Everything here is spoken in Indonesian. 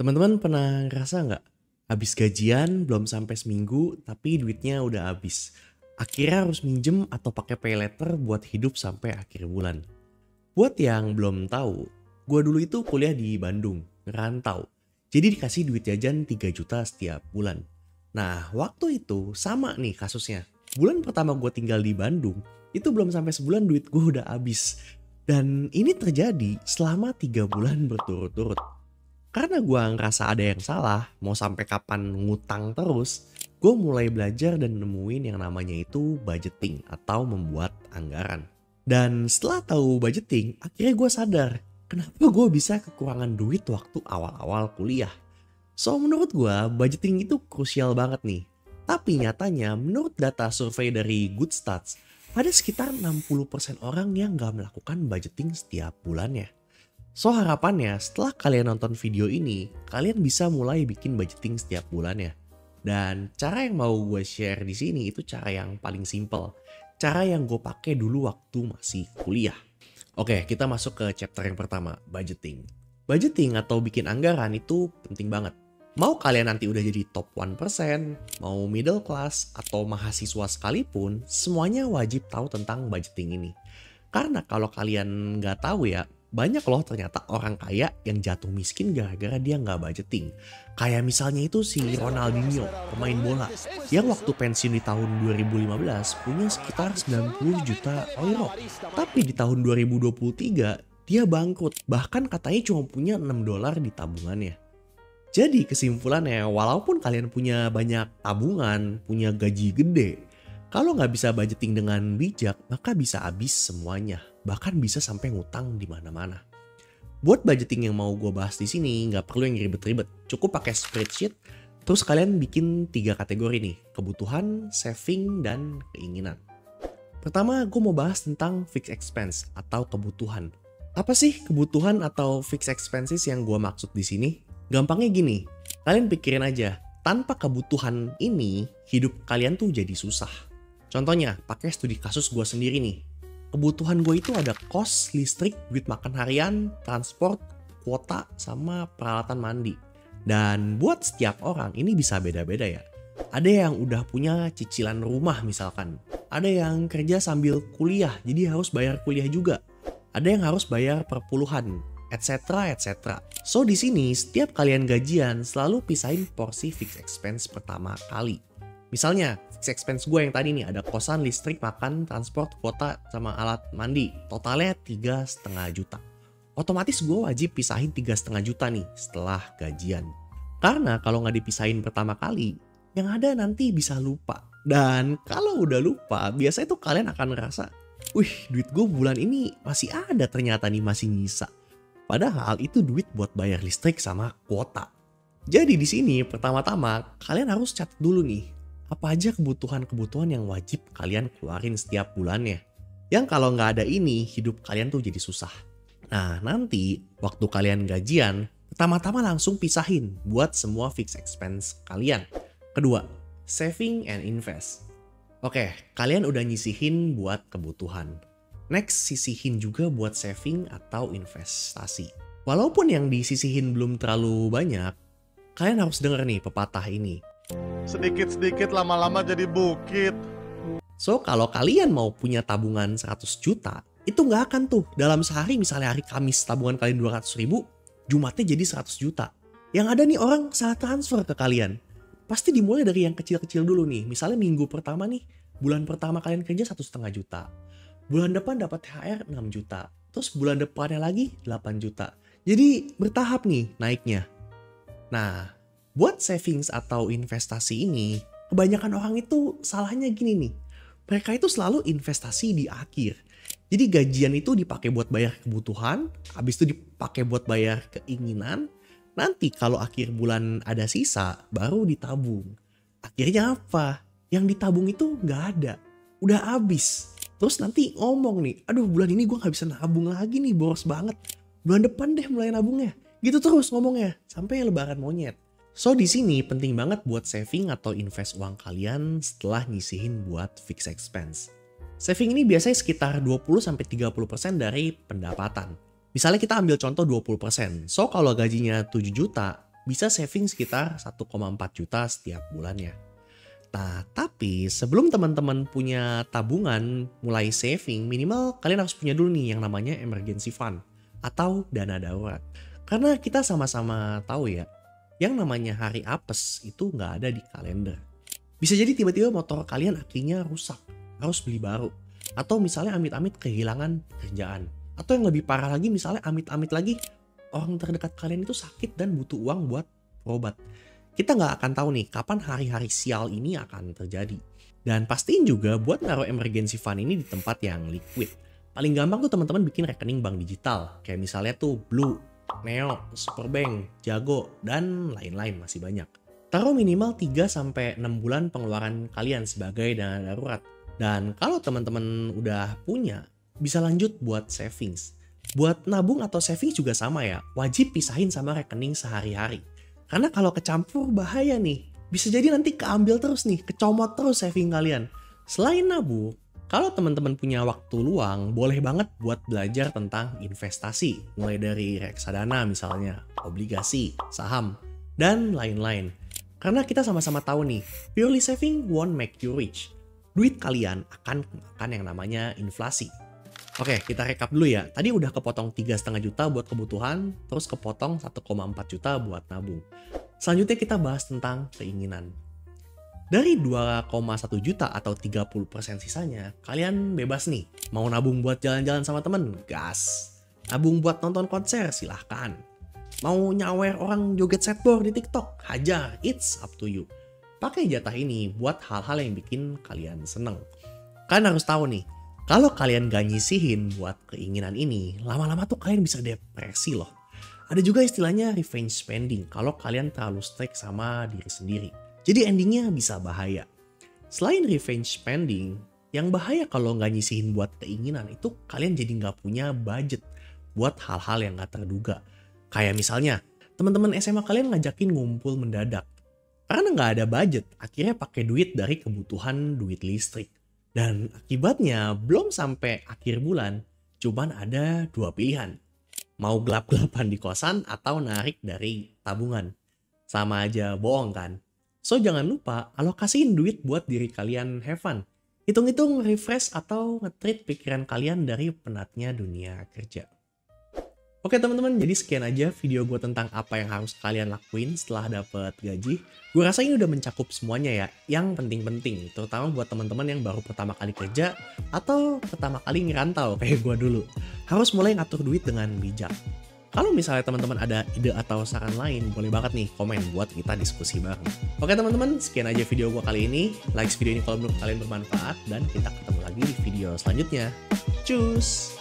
Teman-teman pernah ngerasa nggak? Habis gajian belum sampai seminggu tapi duitnya udah habis. Akhirnya harus minjem atau pakai pay letter buat hidup sampai akhir bulan. Buat yang belum tahu, gue dulu itu kuliah di Bandung, ngerantau. Jadi dikasih duit jajan 3 juta setiap bulan. Nah, waktu itu sama nih kasusnya. Bulan pertama gue tinggal di Bandung, itu belum sampai sebulan duit gue udah habis. Dan ini terjadi selama 3 bulan berturut-turut. Karena gue ngerasa ada yang salah, mau sampai kapan ngutang terus, gue mulai belajar dan nemuin yang namanya itu budgeting atau membuat anggaran. Dan setelah tahu budgeting, akhirnya gue sadar kenapa gue bisa kekurangan duit waktu awal-awal kuliah. So menurut gue, budgeting itu krusial banget nih. Tapi nyatanya menurut data survei dari Good Stats, ada sekitar 60% orang yang gak melakukan budgeting setiap bulannya. So harapannya setelah kalian nonton video ini, kalian bisa mulai bikin budgeting setiap bulannya. Dan cara yang mau gue share di sini itu cara yang paling simple. Cara yang gue pakai dulu waktu masih kuliah. Oke, kita masuk ke chapter yang pertama, budgeting. Budgeting atau bikin anggaran itu penting banget. Mau kalian nanti udah jadi top 1%, mau middle class, atau mahasiswa sekalipun, semuanya wajib tahu tentang budgeting ini. Karena kalau kalian nggak tahu ya, banyak loh ternyata orang kaya yang jatuh miskin gara-gara dia nggak budgeting. Kayak misalnya itu si Ronaldinho, pemain bola, yang waktu pensiun di tahun 2015 punya sekitar 90 juta euro. Tapi di tahun 2023 dia bangkrut, bahkan katanya cuma punya 6 dolar di tabungannya. Jadi kesimpulannya, walaupun kalian punya banyak tabungan, punya gaji gede, kalau nggak bisa budgeting dengan bijak, maka bisa habis semuanya. Bahkan bisa sampai ngutang di mana-mana. Buat budgeting yang mau gue bahas di sini, nggak perlu yang ribet-ribet. Cukup pakai spreadsheet, terus kalian bikin 3 kategori nih. Kebutuhan, saving, dan keinginan. Pertama, gue mau bahas tentang fixed expense atau kebutuhan. Apa sih kebutuhan atau fixed expenses yang gue maksud di sini? Gampangnya gini, kalian pikirin aja, tanpa kebutuhan ini, hidup kalian tuh jadi susah. Contohnya, pakai studi kasus gue sendiri nih. Kebutuhan gue itu ada kos, listrik, duit makan harian, transport, kuota, sama peralatan mandi. Dan buat setiap orang ini bisa beda-beda ya. Ada yang udah punya cicilan rumah misalkan. Ada yang kerja sambil kuliah, jadi harus bayar kuliah juga. Ada yang harus bayar perpuluhan, etc. etc. So di sini setiap kalian gajian selalu pisahin porsi fixed expense pertama kali. Misalnya fixed expense gue yang tadi nih ada kosan, listrik, makan, transport, kuota, sama alat mandi. Totalnya 3,5 juta. Otomatis gue wajib pisahin 3,5 juta nih setelah gajian. Karena kalau nggak dipisahin pertama kali, yang ada nanti bisa lupa. Dan kalau udah lupa, biasanya tuh kalian akan ngerasa, wih, duit gue bulan ini masih ada ternyata nih, masih nyisa. Padahal itu duit buat bayar listrik sama kuota. Jadi di sini pertama-tama kalian harus catat dulu nih, apa aja kebutuhan-kebutuhan yang wajib kalian keluarin setiap bulannya. Yang kalau nggak ada ini, hidup kalian tuh jadi susah. Nah nanti waktu kalian gajian, pertama-tama langsung pisahin buat semua fixed expense kalian. Kedua, saving and invest. Oke, kalian udah nyisihin buat kebutuhan. Next, sisihin juga buat saving atau investasi. Walaupun yang disisihin belum terlalu banyak, kalian harus denger nih pepatah ini. Sedikit-sedikit lama-lama jadi bukit. So, kalau kalian mau punya tabungan 100 juta, itu nggak akan tuh dalam sehari, misalnya hari Kamis tabungan kalian 200 ribu, Jumatnya jadi 100 juta. Yang ada nih orang salah transfer ke kalian. Pasti dimulai dari yang kecil-kecil dulu nih. Misalnya minggu pertama nih, bulan pertama kalian kerja 1,5 juta. Bulan depan dapat THR 6 juta. Terus bulan depannya lagi 8 juta. Jadi bertahap nih naiknya. Nah, buat savings atau investasi ini, kebanyakan orang itu salahnya gini nih. Mereka itu selalu investasi di akhir. Jadi gajian itu dipakai buat bayar kebutuhan, habis itu dipakai buat bayar keinginan. Nanti kalau akhir bulan ada sisa, baru ditabung. Akhirnya apa? Yang ditabung itu nggak ada. Udah habis. Terus nanti ngomong nih, aduh bulan ini gue gak bisa nabung lagi nih, boros banget. Bulan depan deh mulai nabungnya. Gitu terus ngomongnya, sampai lebaran monyet. So di sini penting banget buat saving atau invest uang kalian setelah nyisihin buat fixed expense. Saving ini biasanya sekitar 20-30% dari pendapatan. Misalnya kita ambil contoh 20%. So kalau gajinya 7 juta, bisa saving sekitar 1,4 juta setiap bulannya. Nah, tapi sebelum teman-teman punya tabungan, mulai saving, minimal kalian harus punya dulu nih yang namanya emergency fund atau dana darurat. Karena kita sama-sama tahu ya, yang namanya hari apes itu nggak ada di kalender. Bisa jadi tiba-tiba motor kalian akhirnya rusak, harus beli baru. Atau misalnya amit-amit kehilangan pekerjaan. Atau yang lebih parah lagi misalnya amit-amit lagi orang terdekat kalian itu sakit dan butuh uang buat berobat. Kita nggak akan tahu nih kapan hari-hari sial ini akan terjadi. Dan pastiin juga buat naruh emergency fund ini di tempat yang liquid. Paling gampang tuh teman-teman bikin rekening bank digital. Kayak misalnya tuh Blue, Neo, Superbank, Jago, dan lain-lain masih banyak. Taruh minimal 3-6 bulan pengeluaran kalian sebagai dana darurat. Dan kalau teman-teman udah punya, bisa lanjut buat savings. Buat nabung atau savings juga sama ya, wajib pisahin sama rekening sehari-hari. Karena kalau kecampur bahaya nih. Bisa jadi nanti keambil terus nih, kecomot terus saving kalian. Selain nabung, kalau teman-teman punya waktu luang, boleh banget buat belajar tentang investasi. Mulai dari reksadana misalnya, obligasi, saham, dan lain-lain. Karena kita sama-sama tahu nih, purely saving won't make you rich. Duit kalian akan kemakan yang namanya inflasi. Oke, kita rekap dulu ya. Tadi udah kepotong 3,5 juta buat kebutuhan, terus kepotong 1,4 juta buat nabung. Selanjutnya kita bahas tentang keinginan. Dari 2,1 juta atau 30% sisanya, kalian bebas nih. Mau nabung buat jalan-jalan sama temen? Gas. Nabung buat nonton konser? Silahkan. Mau nyawer orang joget setboard di TikTok? Hajar, it's up to you. Pakai jatah ini buat hal-hal yang bikin kalian seneng. Kalian harus tahu nih, kalau kalian gak nyisihin buat keinginan ini, lama-lama tuh kalian bisa depresi loh. Ada juga istilahnya revenge spending kalau kalian terlalu strict sama diri sendiri. Jadi endingnya bisa bahaya. Selain revenge spending, yang bahaya kalau gak nyisihin buat keinginan itu kalian jadi gak punya budget buat hal-hal yang gak terduga. Kayak misalnya, teman-teman SMA kalian ngajakin ngumpul mendadak. Karena gak ada budget, akhirnya pakai duit dari kebutuhan duit listrik. Dan akibatnya belum sampai akhir bulan, cuman ada 2 pilihan. Mau gelap-gelapan di kosan atau narik dari tabungan. Sama aja bohong kan? So jangan lupa alokasiin duit buat diri kalian have fun. Hitung-hitung refresh atau nge-treat pikiran kalian dari penatnya dunia kerja. Oke teman-teman, jadi sekian aja video gue tentang apa yang harus kalian lakuin setelah dapat gaji. Gue rasa ini udah mencakup semuanya ya, yang penting-penting, terutama buat teman-teman yang baru pertama kali kerja atau pertama kali ngerantau kayak gue dulu. Harus mulai ngatur duit dengan bijak. Kalau misalnya teman-teman ada ide atau saran lain, boleh banget nih komen buat kita diskusi bareng. Oke teman-teman, sekian aja video gue kali ini. Like video ini kalau menurut kalian bermanfaat, dan kita ketemu lagi di video selanjutnya. Cus!